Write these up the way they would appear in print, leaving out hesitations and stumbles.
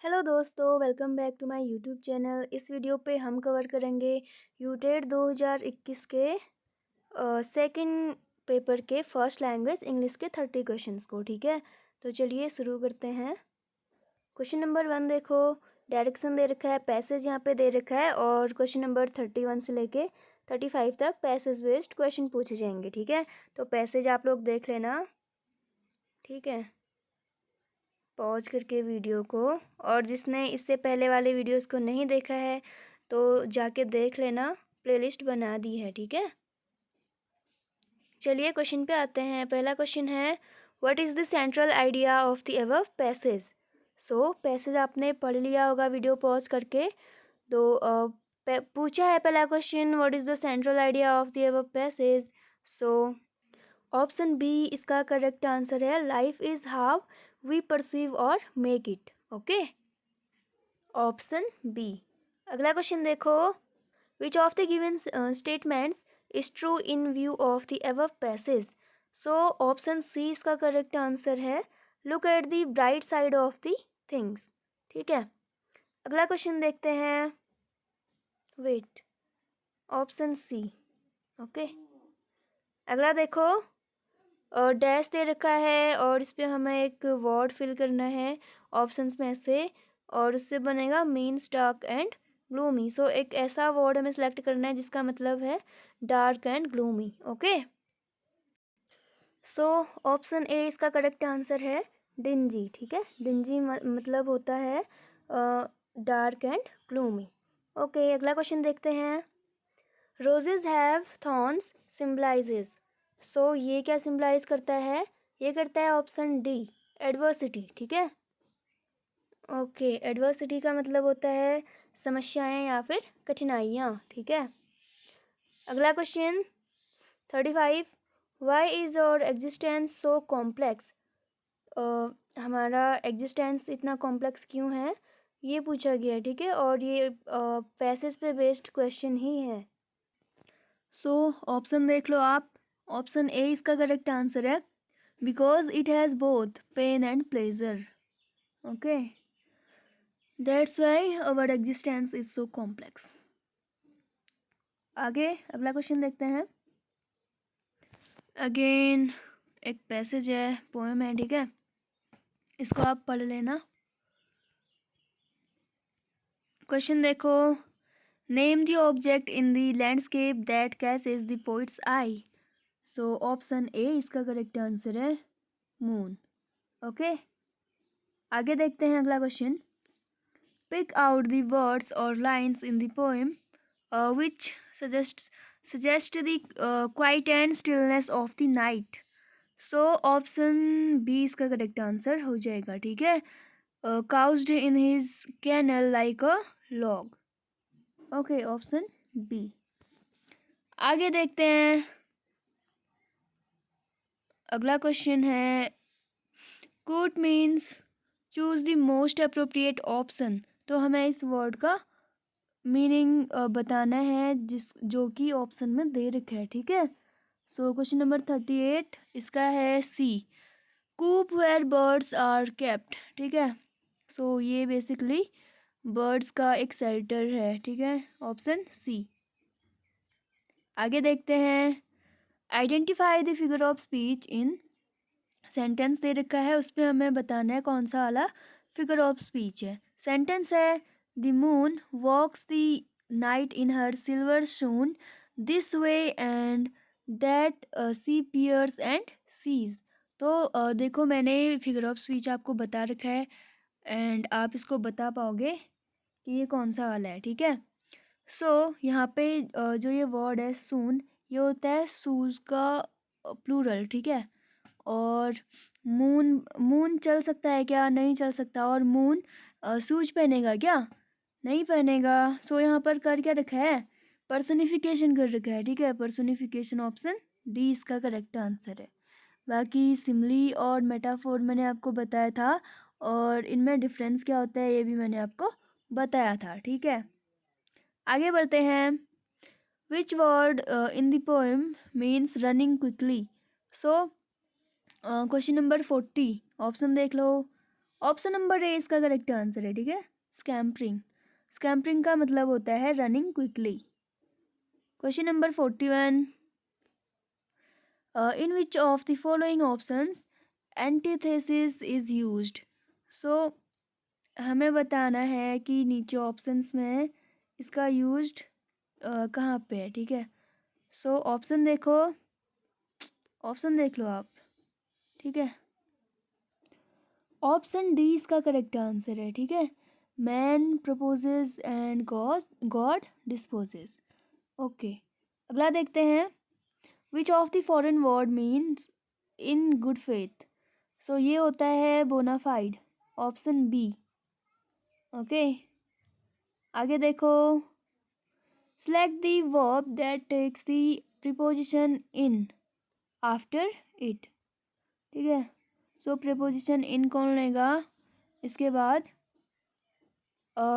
Hello दोस्तों, welcome back to my YouTube channel. इस video पे हम कवर करेंगे यूटेट 2021 के सेकंड पेपर के फर्स्ट लैंग्वेज इंग्लिश के 30 क्वेश्चंस को। ठीक है, तो चलिए शुरू करते हैं। क्वेश्चन नंबर 1 देखो, डायरेक्शन दे रखा है, पैसेज यहाँ पे दे रखा है और क्वेश्चन नंबर 31 से लेके 35 तक पैसेज बेस्ड क्वेश्चन पूछे जाएंगे। ठीक है, तो पैसेज आप लोग देख लेना। ठीक है, पॉज करके वीडियो को, और जिसने इससे पहले वाले वीडियोस को नहीं देखा है तो जाके देख लेना, प्लेलिस्ट बना दी है। ठीक है, चलिए क्वेश्चन पे आते हैं। पहला क्वेश्चन है, what is the central idea of the above passage. So passage आपने पढ़ लिया होगा वीडियो पॉज करके। तो पूछा है पहला question, what is the central idea of the above passage. So option B इसका करेक्ट आंसर है, life is how we perceive और make it. Okay, option B. अगला क्वेश्चन देखो, which of the given statements is true in view of the above passage. So option C इसका correct answer है, look at the bright side of the things. ठीक है, अगला question देखते हैं। Wait, option C. Okay, अगला देखो, dash दे रखा है और इस पे हमें एक वर्ड फिल करना है ऑप्शंस में से, और उससे बनेगा मीन्स डार्क एंड ग्लूमी। सो एक ऐसा वर्ड हमें सेलेक्ट करना है जिसका मतलब है dark and gloomy. Okay, so option A इसका करेक्ट आंसर है, डिंजी। ठीक है, डिंजी मतलब होता है डार्क एंड ग्लूमी। ओके, अगला क्वेश्चन देखते हैं। Roses have thorns symbolises. So ये क्या सिम्बलाइज करता है, ये करता है ऑप्शन डी, एडवर्सिटी। ठीक है, ओके, एडवर्सिटी का मतलब होता है समस्याएं या फिर कठिनाइयाँ। ठीक है, अगला क्वेश्चन 35, वाई इज़ और एग्जिस्टेंस सो कॉम्प्लेक्स। हमारा एग्जिस्टेंस इतना कॉम्प्लेक्स क्यों है, ये पूछा गया है। ठीक है, और ये पैसेज पे बेस्ड क्वेश्चन ही है। सो ऑप्शन देख लो आप, ऑप्शन ए इसका करेक्ट आंसर है, because it has both pain and pleasure. Okay, that's why our existence is so complex. आगे अगला क्वेश्चन देखते हैं। अगेन एक पैसेज है, पोएम है। ठीक है, इसको आप पढ़ लेना। क्वेश्चन देखो, name the object in the landscape that catches the poet's eye. So option A इसका करेक्ट आंसर है, मून। ओके, आगे देखते हैं अगला question. Pick out the words और lines in the poem which suggest the quiet and stillness of the night. So option B इसका correct answer हो जाएगा। ठीक है, couched in his kennel like a log. Okay, option B. आगे देखते हैं, अगला क्वेश्चन है, quote means choose the most appropriate option. तो हमें इस वर्ड का मीनिंग बताना है जिस जो कि ऑप्शन में दे रखा है। ठीक है, सो क्वेश्चन नंबर 38 इसका है सी, कूप वेयर बर्ड्स आर केप्ट। ठीक है, सो ये बेसिकली बर्ड्स का एक शेल्टर है। ठीक है, ऑप्शन सी। आगे देखते हैं, identify the figure of speech in sentence दे रखा है, उस पर हमें बताना है कौन सा वाला फिगर ऑफ स्पीच है। सेंटेंस है, the moon walks the night in her silver shoon this way and that she peers and sees. तो देखो मैंने फिगर ऑफ स्पीच आपको बता रखा है एंड आप इसको बता पाओगे कि ये कौन सा वाला है। ठीक है, सो यहाँ पे जो ये वर्ड है सून, ये होता है सूज का प्लूरल। ठीक है, और मून, मून चल सकता है क्या, नहीं चल सकता। और मून शूज पहनेगा क्या, नहीं पहनेगा। सो यहाँ पर कर क्या रखा है, पर्सनिफिकेशन कर रखा है। ठीक है, पर्सनिफिकेशन, ऑप्शन डी इसका करेक्ट आंसर है। बाकी सिमली और मेटाफोर मैंने आपको बताया था, और इनमें डिफरेंस क्या होता है ये भी मैंने आपको बताया था। ठीक है, आगे बढ़ते हैं। Which word in the poem means running quickly. So question number 40, option देख लो, ऑप्शन नंबर ए इसका करेक्ट आंसर है, ठीक है। स्कैम्परिंग, स्कैम्परिंग का मतलब होता है running quickly. Question number 41, in which of the following options antithesis is used. So हमें बताना है कि नीचे ऑप्शंस में इसका यूज्ड कहाँ पे है, ठीक है। सो ऑप्शन देखो, ऑप्शन देख लो आप, ठीक है। ऑप्शन डी इसका करेक्ट आंसर है, ठीक है। Man proposes and God God disposes. Okay, अगला देखते हैं। Which of the foreign word means in good faith. So ये होता है बोनाफाइड, ऑप्शन बी। ओके, आगे देखो। Select the verb that takes the preposition in after it, ठीक है। सो प्रीपोजिशन इन कौन लेगा इसके बाद?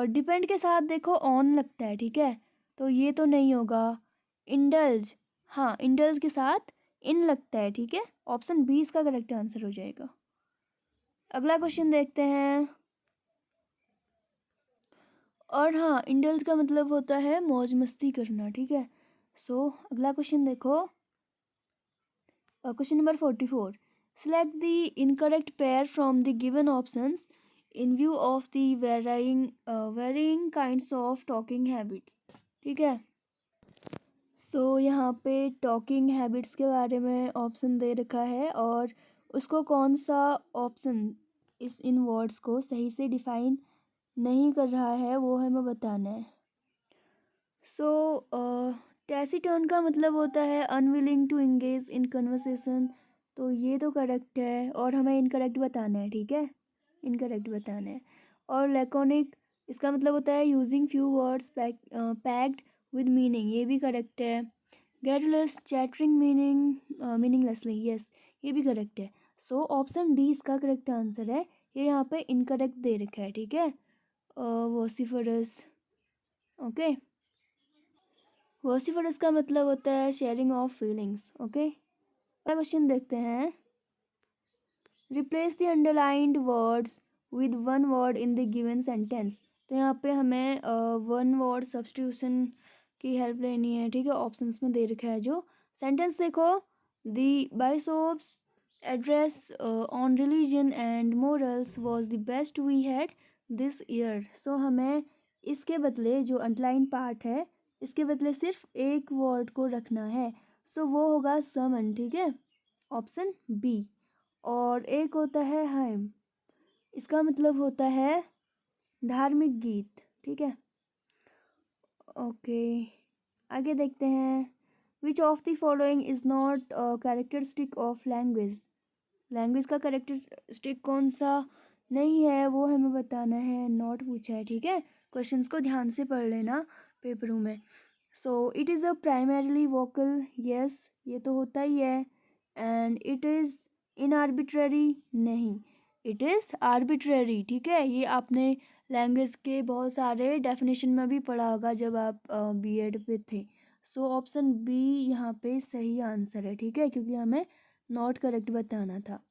डिपेंड के साथ देखो ऑन लगता है, ठीक है, तो ये तो नहीं होगा। इंडल्ज, हाँ इंडल्ज के साथ इन लगता है, ठीक है। ऑप्शन बी इसका करेक्ट आंसर हो जाएगा। अगला क्वेश्चन देखते हैं। और हाँ, इंडल्ज का मतलब होता है मौज मस्ती करना, ठीक है। सो अगला क्वेश्चन देखो, question number 44, select the incorrect pair from the given options in view of the varying kinds of talking habits, ठीक है। सो यहाँ पे टॉकिंग हैबिट्स के बारे में ऑप्शन दे रखा है और उसको कौन सा ऑप्शन इस इन वर्ड्स को सही से डिफाइन नहीं कर रहा है वो हमें बताना है। सो टैसिटर्न का मतलब होता है unwilling to engage in conversation, तो ये तो करेक्ट है और हमें इनकरेक्ट बताना है, ठीक है, इनकरेक्ट बताना है। और लैकोनिक, इसका मतलब होता है using few words packed with meaning, ये भी करेक्ट है। गैरुलस, चैटरिंग मीनिंगलेसली, यस ये भी करेक्ट है। सो ऑप्शन डी इसका करेक्ट आंसर है, ये यहाँ पे इनकरेक्ट दे रखा है, ठीक है। वोसिफरस, ओके। वोसिफरस का मतलब होता है शेयरिंग ऑफ फीलिंग्स, ओके। अगला क्वेश्चन देखते हैं। Replace the underlined words with one word in the given sentence, तो यहाँ पे हमें वन वर्ड सब्स्टिट्यूशन की हेल्प लेनी है, ठीक है। ऑप्शंस में दे रखा है जो सेंटेंस देखो। The bishop's address on religion and morals was the best we had this year. So हमें इसके बदले जो अंडरलाइन पार्ट है इसके बदले सिर्फ एक वर्ड को रखना है, सो वो होगा समन, ठीक है, ऑप्शन बी। और एक होता है हाइम, इसका मतलब होता है धार्मिक गीत, ठीक है। ओके, आगे देखते हैं। Which of the following is not characteristic of language. Language का कैरेक्टरिस्टिक कौन सा नहीं है वो हमें बताना है, नॉट पूछा है, ठीक है। क्वेश्चंस को ध्यान से पढ़ लेना पेपरों में। So it is a primarily vocal, yes ये तो होता ही है। And it is in arbitrary, नहीं इट इज़ आर्बिट्ररी, ठीक है। ये आपने लैंग्वेज के बहुत सारे डेफिनेशन में भी पढ़ा होगा जब आप बीएड पे थे। सो ऑप्शन बी यहाँ पे सही आंसर है, ठीक है, क्योंकि हमें नॉट करेक्ट बताना था।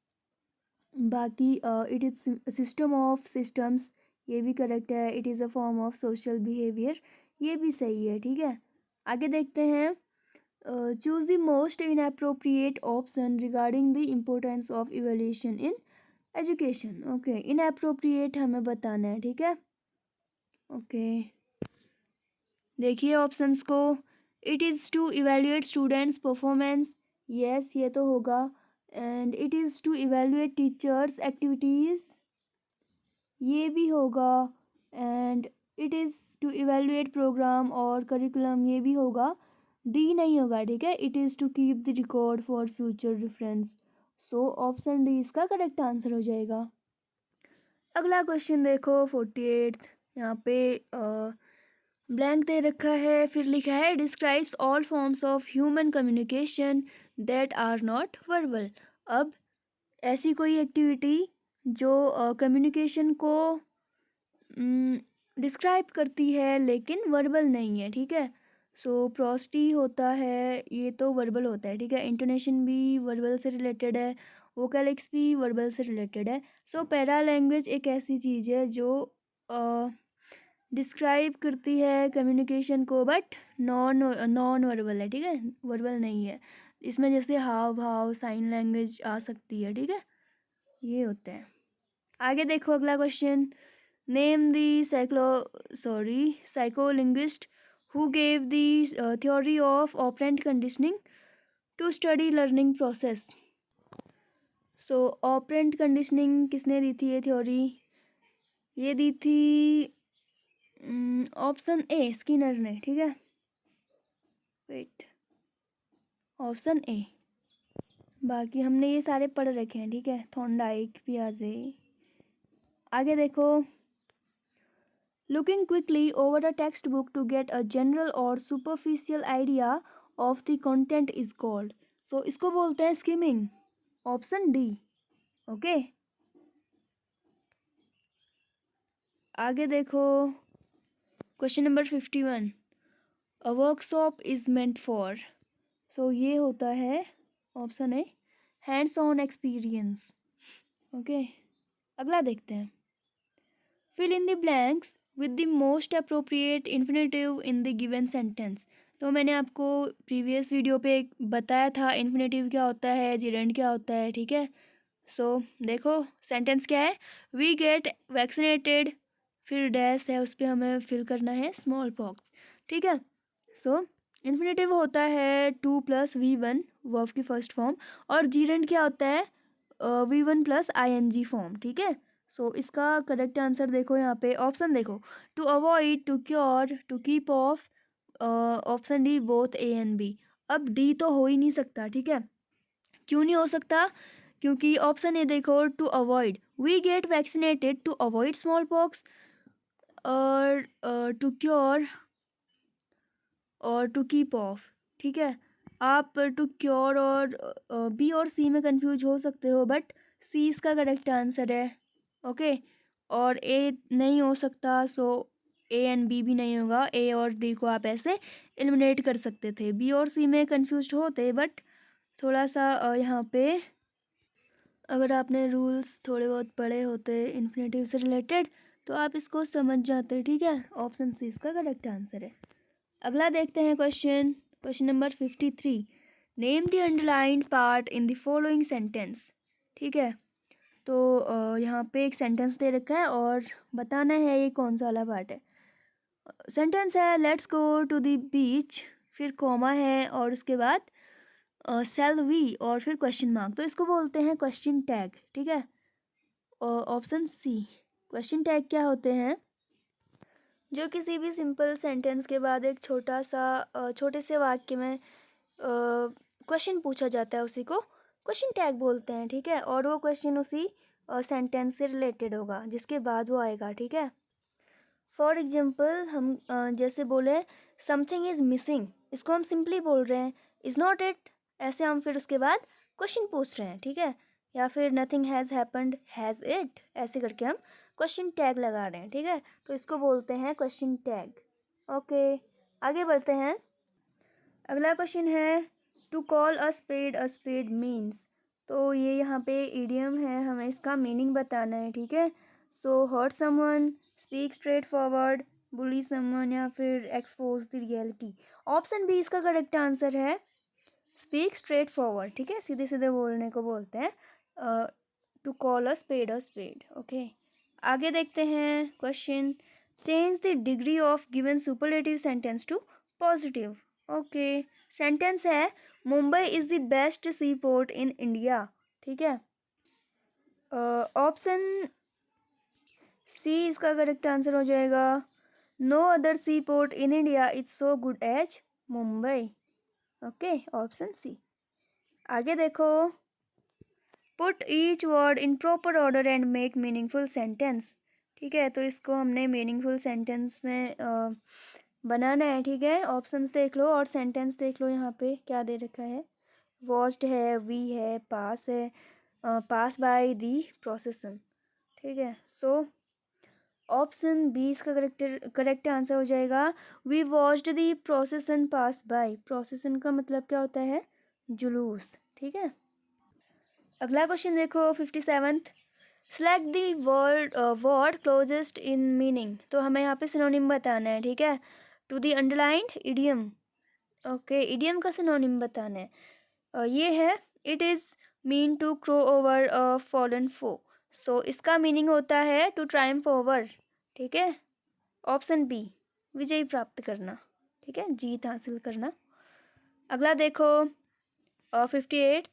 बाकी it is system of systems, ये भी करेक्ट है। It is a form of social behaviour, ये भी सही है, ठीक है। आगे देखते हैं। Choose the most inappropriate option regarding the importance of evaluation in education, okay. Inappropriate हमें बताना है, ठीक है। ओके, देखिए ऑप्शंस को। It is to evaluate students performance, yes ये तो होगा। And it is to evaluate teachers activities, ये भी होगा। And it is to evaluate programme और करिकुलम, ये भी होगा। डी नहीं होगा, ठीक है। It is to keep the record for future reference. So option D इसका करेक्ट आंसर हो जाएगा। अगला क्वेश्चन देखो 48, यहाँ पे ब्लैंक दे रखा है, फिर लिखा है describes all forms of human communication that are not verbal. अब ऐसी कोई एक्टिविटी जो कम्युनिकेशन को डिस्क्राइब करती है लेकिन वर्बल नहीं है, ठीक है। सो प्रोस्टी होता है, ये तो वर्बल होता है, ठीक है। इंटोनेशन भी वर्बल से रिलेटेड है वोकैलिक्स भी वर्बल से रिलेटेड है। सो पैरा लैंग्वेज एक ऐसी चीज़ है जो डिस्क्राइब करती है कम्युनिकेशन को, बट नॉन वर्बल है, ठीक है, वर्बल नहीं है। इसमें जैसे हाव भाव, साइन लैंग्वेज आ सकती है, ठीक है, ये होते हैं। आगे देखो अगला question, name the psycholinguist who gave the theory of operant conditioning to study learning process. So operant conditioning किसने दी थी ये थ्योरी? ये दी थी ऑप्शन ए स्किनर ने, ठीक है, वेट, ऑप्शन ए। बाकी हमने ये सारे पढ़ रखे हैं, ठीक है, थॉर्नडाइक, पियाजे। आगे देखो, looking quickly over a textbook to get a general और superficial idea of the content is called. So इसको बोलते हैं स्किमिंग, ऑप्शन डी। ओके, आगे देखो, question number 51, a workshop is meant for. So ये होता है option A hands on experience. Okay, अगला देखते हैं, fill in the blanks with the most appropriate infinitive in the given sentence. तो मैंने आपको प्रीवियस वीडियो पे बताया था इन्फिनेटिव क्या होता है, जिरेंड क्या होता है, ठीक है। सो देखो सेंटेंस क्या है, वी गेट वैक्सीनेटेड, फिर डैश है उस पर हमें फिल करना है स्मॉल पॉक्स, ठीक है। सो इन्फिनेटिव होता है 2+V1 वर्ब की फर्स्ट फॉर्म, और जीरेंड क्या होता है V1+ing फॉर्म, ठीक है। सो इसका करेक्ट आंसर देखो यहाँ पे, ऑप्शन देखो, to avoid, to cure, to keep off, option D both A and B. अब डी तो हो ही नहीं सकता, ठीक है, क्यों नहीं हो सकता? क्योंकि ऑप्शन ए देखो, to avoid, we get vaccinated to avoid smallpox, और टू क्योर और टू कीप ऑफ, ठीक है। आप टू क्योर और बी और सी में कंफ्यूज हो सकते हो, बट सी इसका करेक्ट आंसर है, ओके। और ए नहीं हो सकता, सो ए एंड बी भी नहीं होगा, ए और डी को आप ऐसे एलिमिनेट कर सकते थे, बी और सी में कंफ्यूज होते, बट थोड़ा सा यहाँ पे अगर आपने रूल्स थोड़े बहुत पढ़े होते इन्फिनेटिव से रिलेटेड तो आप इसको समझ जाते, ठीक है। ऑप्शन सी इसका करेक्ट आंसर है। अगला देखते हैं question, question number 53, name the underlined part in the following sentence, ठीक है। तो यहाँ पे एक सेंटेंस दे रखा है और बताना है ये कौन सा वाला पार्ट है। सेंटेंस है let's go to the beach, फिर कॉमा है और उसके बाद सेल वी और फिर क्वेश्चन मार्क, तो इसको बोलते हैं क्वेश्चन टैग, ठीक है। ऑप्शन सी, क्वेश्चन टैग क्या होते हैं? जो किसी भी सिंपल सेंटेंस के बाद एक छोटे से वाक्य में क्वेश्चन पूछा जाता है, उसी को क्वेश्चन टैग बोलते हैं, ठीक है। और वो क्वेश्चन उसी सेंटेंस से रिलेटेड होगा जिसके बाद वो आएगा, ठीक है। फॉर एग्जाम्पल हम जैसे बोले समथिंग इज़ मिसिंग, इसको हम सिंपली बोल रहे हैं इज़ नॉट इट, ऐसे हम फिर उसके बाद क्वेश्चन पूछ रहे हैं, ठीक है। या फिर nothing has happened, has it, ऐसे करके हम क्वेश्चन टैग लगा रहे हैं, ठीक है। तो इसको बोलते हैं क्वेश्चन टैग। ओके, आगे बढ़ते हैं। अगला क्वेश्चन है to call a spade means. तो ये यहाँ पे इडियम है, हमें इसका मीनिंग बताना है, ठीक है। So hurt someone, speak straightforward, bully someone, या फिर expose the reality. Option B इसका करेक्ट आंसर है, स्पीक स्ट्रेट फॉरवर्ड, ठीक है, सीधे सीधे बोलने को बोलते हैं to call a spade. Okay, आगे देखते हैं question, change the degree of given superlative sentence to positive. Okay, sentence है Mumbai is the best seaport in India, ठीक है। ऑप्शन सी इसका करेक्ट आंसर हो जाएगा, no other seaport in India is so good as Mumbai. Okay, option C. आगे देखो, put each word in proper order and make meaningful sentence, ठीक है। तो इसको हमने मीनिंगफुल सेंटेंस में बनाना है, ठीक है। ऑप्शंस देख लो और सेंटेंस देख लो, यहाँ पे क्या दे रखा है, वॉच्ड है, वी है, पास है, पास बाय दी प्रोसेसन, ठीक है। सो ऑप्शन बी इसका करेक्ट आंसर हो जाएगा, we watched the procession pass by. Procession का मतलब क्या होता है, जुलूस, ठीक है। अगला क्वेश्चन देखो 57th। Select the word closest in meaning. तो हमें यहाँ पे सिनोनिम बताना है, ठीक है। To the underlined idiom. Okay, idiom का सिनोनिम बताना है। ये है it is mean to crow over a fallen foe. So इसका मीनिंग होता है टू ट्रायम्फ ओवर, ठीक है। ऑप्शन बी, विजय प्राप्त करना, ठीक है, जीत हासिल करना। अगला देखो 58।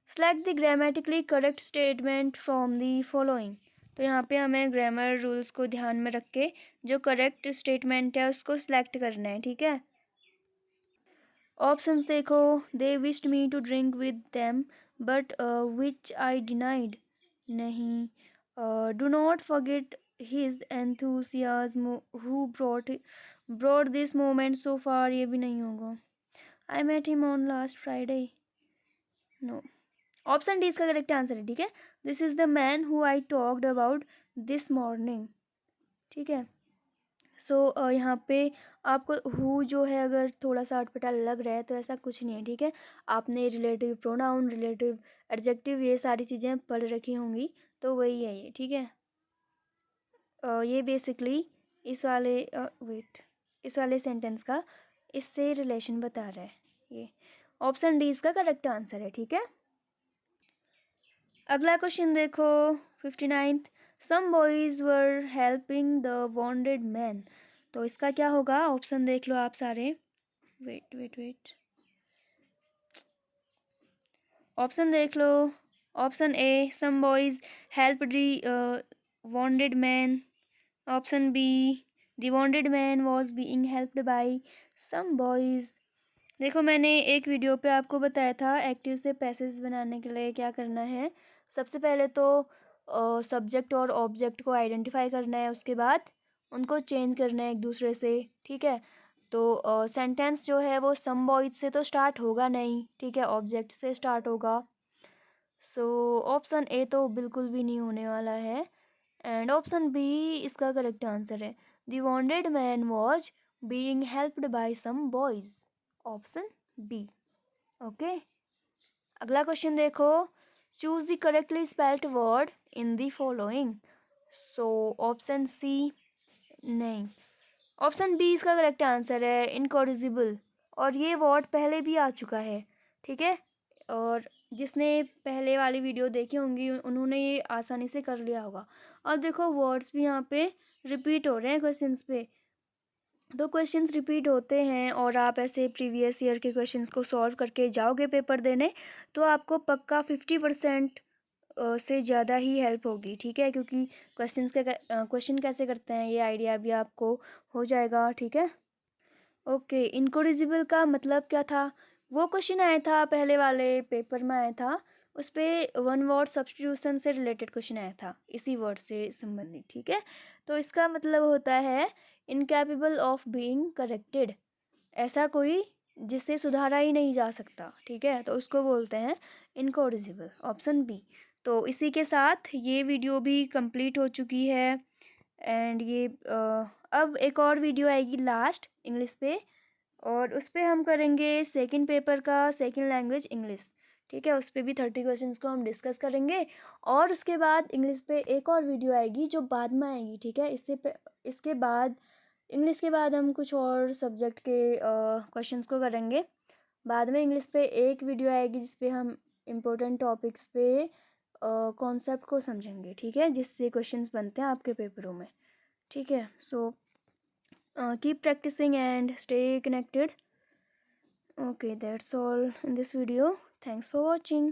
Select the grammatically correct statement from the following. तो यहाँ पे हमें ग्रामर रूल्स को ध्यान में रख के जो करेक्ट स्टेटमेंट है उसको सिलेक्ट करना है, ठीक है। ऑप्शंस देखो, they wished me to drink with them but which I denied. नहीं। Do not forget his enthusiasm who brought this moment so far. ये भी नहीं होगा। I met him on last Friday. No. Option D इसका correct answer है, ठीक है। This is the man who I talked about this morning, ठीक है। सो यहाँ पे आपको हु जो है अगर थोड़ा सा अटपटा लग रहा है तो ऐसा कुछ नहीं है, ठीक है। आपने रिलेटिव प्रोनाउन, रिलेटिव एडजेक्टिव, ये सारी चीज़ें पढ़ रखी होंगी, तो वही है ये, ठीक है। ये बेसिकली इस वाले सेंटेंस का इससे रिलेशन बता रहा है ये। ऑप्शन डी इसका करेक्ट आंसर है, ठीक है। अगला क्वेश्चन देखो 59th। Some boys were helping the wounded man. तो इसका क्या होगा, ऑप्शन देख लो आप सारे। वेट वेट वेट, ऑप्शन देख लो। Option A, some boys help the wounded man. Option B, the wounded man was being helped by some boys. देखो मैंने एक वीडियो पे आपको बताया था एक्टिव से पैसेज बनाने के लिए क्या करना है। सबसे पहले तो सब्जेक्ट और ऑब्जेक्ट को आइडेंटिफाई करना है, उसके बाद उनको चेंज करना है एक दूसरे से, ठीक है। तो सेंटेंस जो है वो सम बॉयज से तो स्टार्ट होगा नहीं, ठीक है, ऑब्जेक्ट से स्टार्ट होगा। सो ऑप्शन ए तो बिल्कुल भी नहीं होने वाला है, एंड ऑप्शन बी इसका करेक्ट आंसर है। The wounded man was being helped by some boys. Option B. Okay. अगला क्वेश्चन देखो, choose the correctly spelled word in the following. So option C, नहीं। ऑप्शन बी इसका correct answer है, incorrigible. और ये word पहले भी आ चुका है, ठीक है। और जिसने पहले वाली वीडियो देखी होंगी उन्होंने ये आसानी से कर लिया होगा। अब देखो वर्ड्स भी यहाँ पे रिपीट हो रहे हैं क्वेश्चंस पे। तो क्वेश्चंस रिपीट होते हैं और आप ऐसे प्रीवियस ईयर के क्वेश्चंस को सॉल्व करके जाओगे पेपर देने, तो आपको पक्का 50% से ज़्यादा ही हेल्प होगी, ठीक है। क्योंकि क्वेश्चन कैसे करते हैं ये आइडिया भी आपको हो जाएगा, ठीक है। ओके, इनकोरिजिबल का मतलब क्या था। वो क्वेश्चन आया था पहले वाले पेपर में, आया था उस पर वन वर्ड सब्स्टिट्यूशन से रिलेटेड क्वेश्चन आया था, इसी वर्ड से संबंधित, ठीक है। तो इसका मतलब होता है इनकैपेबल ऑफ बीइंग करेक्टेड। ऐसा कोई जिसे सुधारा ही नहीं जा सकता, ठीक है, तो उसको बोलते हैं इनकोरिजिबल। Option B. तो इसी के साथ ये वीडियो भी कंप्लीट हो चुकी है, एंड ये अब एक और वीडियो आएगी लास्ट इंग्लिश पे, और उस पर हम करेंगे सेकंड पेपर का सेकंड लैंग्वेज इंग्लिश, ठीक है। उस पर भी 30 क्वेश्चंस को हम डिस्कस करेंगे। और उसके बाद इंग्लिश पे एक और वीडियो आएगी जो बाद में आएगी, ठीक है। इसके बाद इंग्लिश के बाद हम कुछ और सब्जेक्ट के क्वेश्चंस को करेंगे। बाद में इंग्लिश पे एक वीडियो आएगी जिसपे हम इम्पोर्टेंट टॉपिक्स पे कॉन्सेप्ट को समझेंगे, ठीक है, जिससे क्वेश्चंस बनते हैं आपके पेपरों में, ठीक है। सो keep practicing and stay connected. Okay, that's all in this video. Thanks for watching.